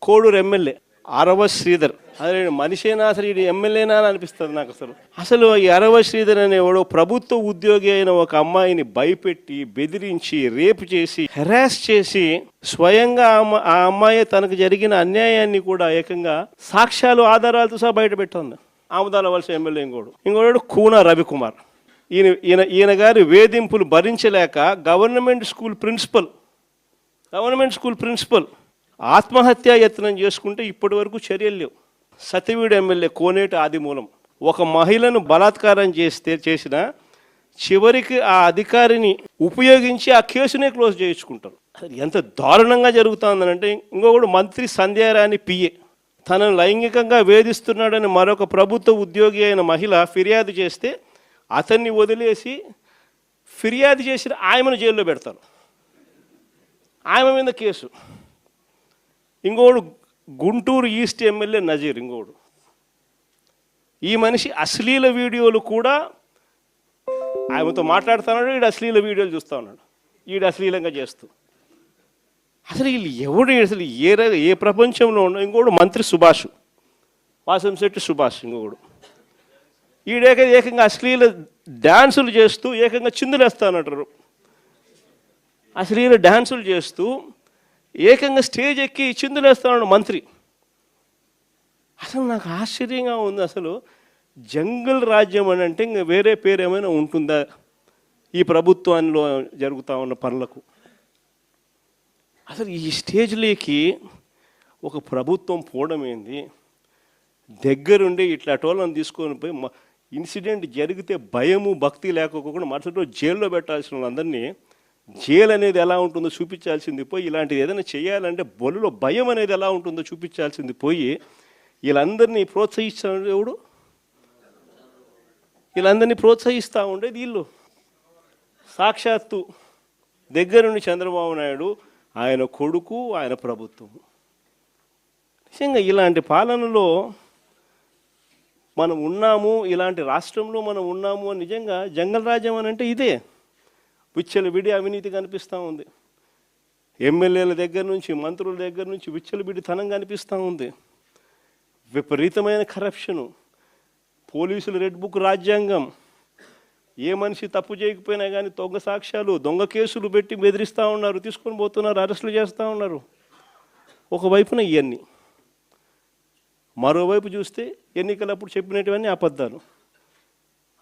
Koduru MLA అరవ శ్రీధర్. అదే మనిషేనా అసలు ఇది ఎమ్మెల్యేనా అని అనిపిస్తుంది నాకు. అసలు ఈ అరవ శ్రీధర్ అనేవాడు ప్రభుత్వ ఉద్యోగి అయిన ఒక అమ్మాయిని భయపెట్టి బెదిరించి రేపు చేసి హెరాస్ చేసి స్వయంగా ఆ అమ్మాయి తనకు జరిగిన అన్యాయాన్ని కూడా ఏకంగా సాక్ష్యాలు ఆధారాలతో సహా బయట పెట్టింది. ఆముదాల వలస ఎమ్మెల్యే ఇంకోడు కూన రవికుమార్. ఈయన గారి వేధింపులు భరించలేక గవర్నమెంట్ స్కూల్ ప్రిన్సిపల్ ఆత్మహత్యా యత్నం చేసుకుంటే ఇప్పటి వరకు చర్యలు లేవు. సతివీడు ఎమ్మెల్యే కోనేటి ఆదిమూలం ఒక మహిళను బలాత్కారం చేసిన చివరికి ఆ అధికారిని ఉపయోగించి ఆ కేసునే క్లోజ్ చేయించుకుంటారు. ఎంత దారుణంగా జరుగుతుందనంటే ఇంకొకడు మంత్రి సంధ్యారాణి పిఏ తనను లైంగికంగా వేధిస్తున్నాడని మరొక ప్రభుత్వ ఉద్యోగి అయిన మహిళ ఫిర్యాదు చేస్తే అతన్ని వదిలేసి ఫిర్యాదు చేసిన ఆయమను జైల్లో పెడతారు. ఆయమ మీద కేసు. ఇంకోడు గుంటూరు ఈస్ట్ ఎమ్మెల్యే నజీర్. ఈ మనిషి అశ్లీల వీడియోలు కూడా ఆయనతో మాట్లాడుతున్నాడు, ఈడు అశ్లీల వీడియోలు చూస్తూ ఉన్నాడు, ఈడు అశ్లీలంగా చేస్తూ. అసలు వీళ్ళు ఎవడు అసలు ఏ ప్రపంచంలో ఉన్న. ఇంకోడు మంత్రి సుభాష్, వాసంశెట్టి సుభాష్. ఏకంగా అశ్లీల డ్యాన్సులు చేస్తూ ఏకంగా చిందులేస్తానంటారు. అశ్లీల డ్యాన్సులు చేస్తూ ఏకంగా స్టేజ్ ఎక్కి చిందులేస్తాడు మంత్రి. అసలు నాకు ఆశ్చర్యంగా ఉంది. అసలు జంగల్ రాజ్యం అని అంటే ఇంకా వేరే పేరు ఏమైనా ఉంటుందా ఈ ప్రభుత్వంలో జరుగుతూ ఉన్న పనులకు? అసలు ఈ స్టేజ్లోకి ఒక ప్రభుత్వం పోవడం ఏంది? దగ్గరుండి ఇట్లా టోళ్ళని తీసుకొని పోయి ఇన్సిడెంట్ జరిగితే భయము భక్తి లేకపోకుండా మరుసటి రోజు జైల్లో పెట్టాల్సిన వాళ్ళందరినీ జైలు అనేది ఎలా ఉంటుందో చూపించాల్సింది పోయి, ఇలాంటిది ఏదైనా చేయాలంటే బొలులో భయం అనేది ఎలా ఉంటుందో చూపించాల్సింది పోయి వీళ్ళందరినీ ప్రోత్సహిస్తాడు ఎవడు? వీళ్ళందరినీ ప్రోత్సహిస్తూ ఉండేది వీళ్ళు. సాక్షాత్తు దగ్గరుండి చంద్రబాబు నాయుడు, ఆయన కొడుకు, ఆయన ప్రభుత్వం. నిజంగా ఇలాంటి పాలనలో మనం ఉన్నాము, ఇలాంటి రాష్ట్రంలో మనం ఉన్నాము అని నిజంగా జంగల్ రాజ్యం అని అంటే ఇదే. విచ్చలవిడి అవినీతి కనిపిస్తూ ఉంది. ఎమ్మెల్యేల దగ్గర నుంచి మంత్రుల దగ్గర నుంచి విచ్చలవిడితనం కనిపిస్తూ ఉంది. విపరీతమైన కరప్షను, పోలీసులు రెడ్ బుక్ రాజ్యాంగం. ఏ మనిషి తప్పు చేయకపోయినా కానీ దొంగ సాక్ష్యాలు, దొంగ కేసులు పెట్టి బెదిరిస్తూ ఉన్నారు, తీసుకొని పోతున్నారు, అరెస్టులు చేస్తూ ఉన్నారు. ఒకవైపున ఇవన్నీ, మరోవైపు చూస్తే ఎన్నికలప్పుడు చెప్పినటువన్నీ అబద్ధాలు,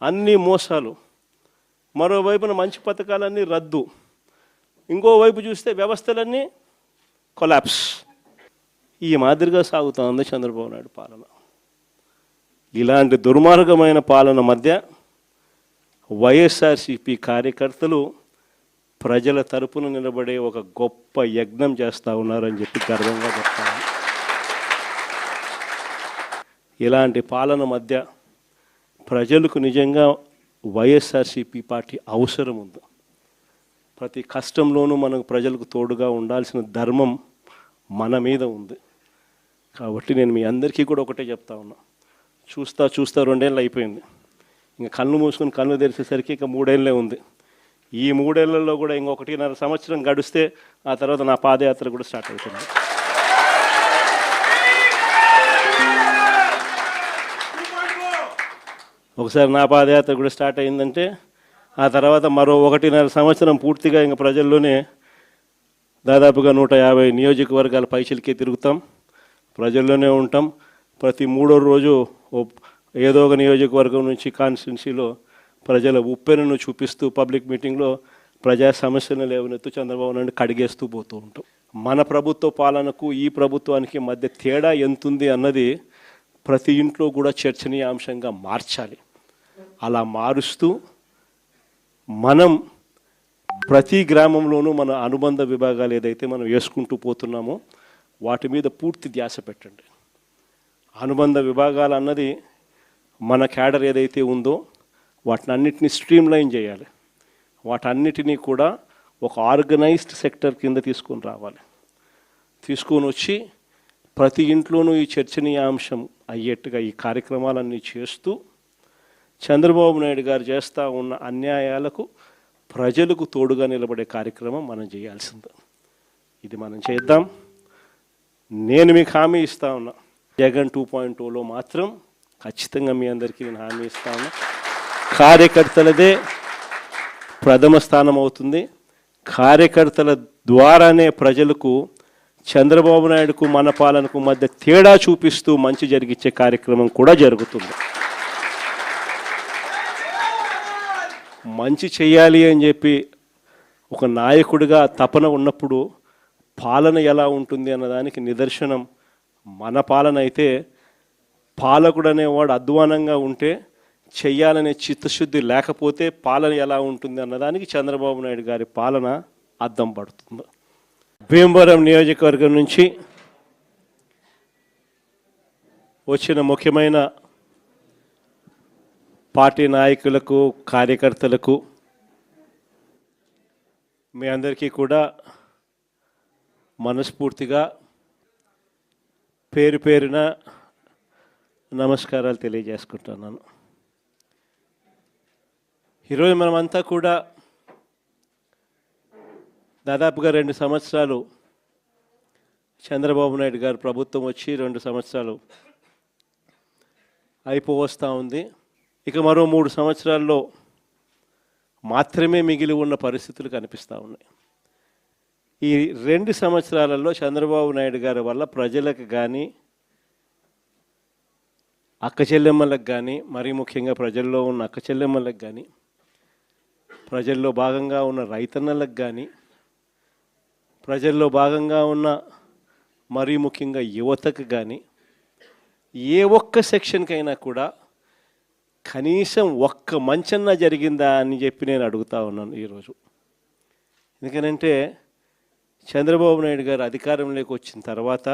అన్నీ మోసాలు. మరోవైపున మంచి పథకాలన్నీ రద్దు. ఇంకోవైపు చూస్తే వ్యవస్థలన్నీ కొలాప్స్. ఈ మాదిరిగా సాగుతూ ఉంది చంద్రబాబు నాయుడు పాలన. ఇలాంటి దుర్మార్గమైన పాలన మధ్య వైఎస్ఆర్సీపీ కార్యకర్తలు ప్రజల తరపున నిలబడే ఒక గొప్ప యజ్ఞం చేస్తూ ఉన్నారని చెప్పి గర్వంగా చెప్తాను. ఇలాంటి పాలన మధ్య ప్రజలకు నిజంగా వైఎస్ఆర్సీపీ పార్టీ అవసరం ఉంది. ప్రతి కష్టంలోనూ మనకు ప్రజలకు తోడుగా ఉండాల్సిన ధర్మం మన మీద ఉంది. కాబట్టి నేను మీ అందరికీ కూడా ఒకటే చెప్తా ఉన్నా, చూస్తా 2 ఏళ్ళు అయిపోయింది. ఇంకా కళ్ళు మూసుకొని కళ్ళు తెరిచేసరికి ఇంకా 3 ఏళ్ళే ఉంది. ఈ 3 ఏళ్లలో కూడా ఇంకొకటిన్నర సంవత్సరం గడిస్తే ఆ తర్వాత నా పాదయాత్ర కూడా స్టార్ట్ అవుతుంది. ఒకసారి నా పాదయాత్ర కూడా స్టార్ట్ అయిందంటే ఆ తర్వాత మరో 1.5 సంవత్సరం పూర్తిగా ఇంకా ప్రజల్లోనే దాదాపుగా 150 నియోజకవర్గాల పైచిలకే తిరుగుతాం, ప్రజల్లోనే ఉంటాం. ప్రతి 3వ రోజు ఏదో ఒక నియోజకవర్గం నుంచి కాన్స్టిట్యున్సీలో ప్రజల ఉప్పెనను చూపిస్తూ పబ్లిక్ మీటింగ్లో ప్రజా సమస్యలను లేవనెత్తు చంద్రబాబు నాయుడు కడిగేస్తూ పోతూ ఉంటాం. మన ప్రభుత్వ పాలనకు ఈ ప్రభుత్వానికి మధ్య తేడా ఎంతుంది అన్నది ప్రతి ఇంట్లో కూడా చర్చనీయాంశంగా మార్చాలి. అలా మారుస్తూ మనం ప్రతి గ్రామంలోనూ మన అనుబంధ విభాగాలు ఏదైతే మనం వేసుకుంటూ పోతున్నామో వాటి మీద పూర్తి ధ్యాస పెట్టండి. అనుబంధ విభాగాలు అన్నది మన క్యాడర్ ఏదైతే ఉందో వాటినన్నిటిని స్ట్రీమ్లైన్ చేయాలి. వాటన్నిటినీ కూడా ఒక ఆర్గనైజ్డ్ సెక్టర్ కింద తీసుకొని రావాలి. తీసుకొని వచ్చి ప్రతి ఇంట్లోనూ ఈ చర్చనీయాంశం అయ్యేట్టుగా ఈ కార్యక్రమాలన్నీ చేస్తూ చంద్రబాబు నాయుడు గారు చేస్తూ ఉన్న అన్యాయాలకు ప్రజలకు తోడుగా నిలబడే కార్యక్రమం మనం చేయాల్సింది. ఇది మనం చేద్దాం. నేను మీకు హామీ ఇస్తా ఉన్నా, జగన్ 2.0లో మాత్రం ఖచ్చితంగా మీ అందరికీ నేను హామీ ఇస్తా ఉన్నా. కార్యకర్తలదే ప్రథమ స్థానం అవుతుంది. కార్యకర్తల ద్వారానే ప్రజలకు చంద్రబాబు నాయుడుకు మన పాలనకు మధ్య తేడా చూపిస్తూ మంచి జరిగించే కార్యక్రమం కూడా జరుగుతుంది. మంచి చేయాలి అని చెప్పి ఒక నాయకుడిగా తపన ఉన్నప్పుడు పాలన ఎలా ఉంటుంది అన్నదానికి నిదర్శనం మన పాలన అయితే, పాలకుడు అనేవాడు అధ్వానంగా ఉంటే చెయ్యాలనే చిత్తశుద్ధి లేకపోతే పాలన ఎలా ఉంటుంది అన్నదానికి చంద్రబాబు నాయుడు గారి పాలన అద్దం పడుతుంది. భీమవరం నియోజకవర్గం నుంచి వచ్చిన ముఖ్యమైన పార్టీ నాయకులకు, కార్యకర్తలకు మీ అందరికీ కూడా మనస్ఫూర్తిగా పేరు పేరున నమస్కారాలు తెలియజేసుకుంటున్నాను. ఈరోజు మనమంతా కూడా దాదాపుగా 2 సంవత్సరాలు చంద్రబాబు నాయుడు గారు ప్రభుత్వం వచ్చి 2 సంవత్సరాలు అయిపోవస్తూ ఉంది. ఇక మరో 3 సంవత్సరాల్లో మాత్రమే మిగిలి ఉన్న పరిస్థితులు కనిపిస్తూ ఉన్నాయి. ఈ 2 సంవత్సరాలలో చంద్రబాబు నాయుడు గారి వల్ల ప్రజలకు కానీ, అక్క చెల్లెమ్మలకు కానీ, మరీ ముఖ్యంగా ప్రజల్లో ఉన్న అక్క చెల్లెమ్మలకు కానీ, ప్రజల్లో భాగంగా ఉన్న రైతన్నలకు కానీ, ప్రజల్లో భాగంగా ఉన్న మరీ ముఖ్యంగా యువతకు కానీ, ఏ ఒక్క సెక్షన్కైనా కూడా కనీసం ఒక్క మంచన్నా జరిగిందా అని చెప్పి నేను అడుగుతా ఉన్నాను ఈరోజు. ఎందుకనంటే చంద్రబాబు నాయుడు గారు అధికారంలోకి వచ్చిన తర్వాత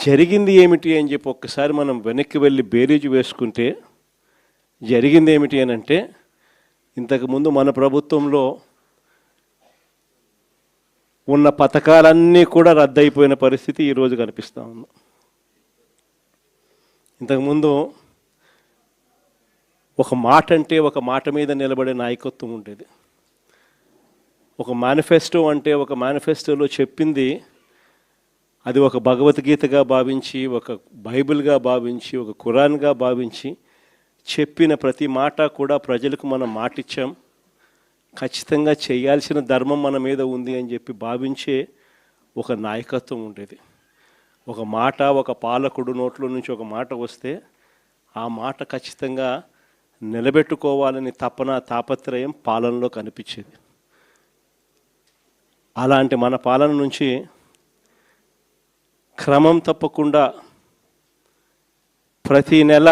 జరిగింది ఏమిటి అని చెప్పి ఒక్కసారి మనం వెనక్కి వెళ్ళి బేరీజు వేసుకుంటే జరిగింది ఏమిటి అని అంటే, ఇంతకుముందు మన ప్రభుత్వంలో ఉన్న పథకాలన్నీ కూడా రద్దయిపోయిన పరిస్థితి ఈరోజు కనిపిస్తూ ఉంది. ఇంతకుముందు ఒక మాట అంటే ఒక మాట మీద నిలబడే నాయకత్వం ఉండేది. ఒక మేనిఫెస్టో అంటే ఒక మేనిఫెస్టోలో చెప్పింది అది ఒక భగవద్గీతగా భావించి, ఒక బైబిల్గా భావించి, ఒక ఖురాన్గా భావించి చెప్పిన ప్రతి మాట కూడా ప్రజలకు మనం మాటిచ్చాం, ఖచ్చితంగా చేయాల్సిన ధర్మం మన మీద ఉంది అని చెప్పి భావించే ఒక నాయకత్వం ఉండేది. ఒక మాట, ఒక పాలకుడు నోట్లో నుంచి ఒక మాట వస్తే ఆ మాట ఖచ్చితంగా నిలబెట్టుకోవాలని తపన, తాపత్రయం పాలనలో కనిపించేది. అలాంటి మన పాలన నుంచి క్రమం తప్పకుండా ప్రతి నెల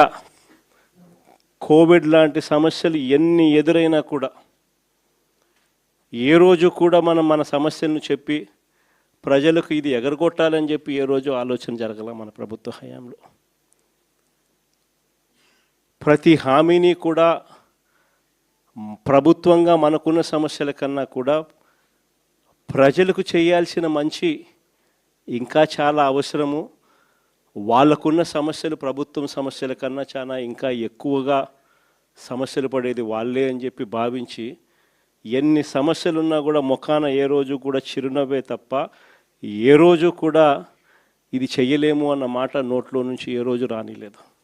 కోవిడ్ లాంటి సమస్యలు ఎన్ని ఎదురైనా కూడా ఏ రోజు కూడా మనం మన సమస్యలను చెప్పి ప్రజలకు ఇది ఎగరగొట్టాలని చెప్పి ఏ రోజు ఆలోచన జరగల మన ప్రభుత్వ హయాంలో. ప్రతి హామీని కూడా ప్రభుత్వంగా మనకున్న సమస్యల కన్నా కూడా ప్రజలకు చేయాల్సిన మంచి ఇంకా చాలా అవసరము. వాళ్ళకున్న సమస్యలు ప్రభుత్వం సమస్యల కన్నా చాలా ఇంకా ఎక్కువగా సమస్యలు పడేది వాళ్ళే అని చెప్పి భావించి ఎన్ని సమస్యలున్నా కూడా ముఖాన ఏ రోజు కూడా చిరునవ్వే తప్ప ఏ రోజు కూడా ఇది చెయ్యలేము అన్న మాట నోట్లో నుంచి ఏ రోజు రానిలేదు.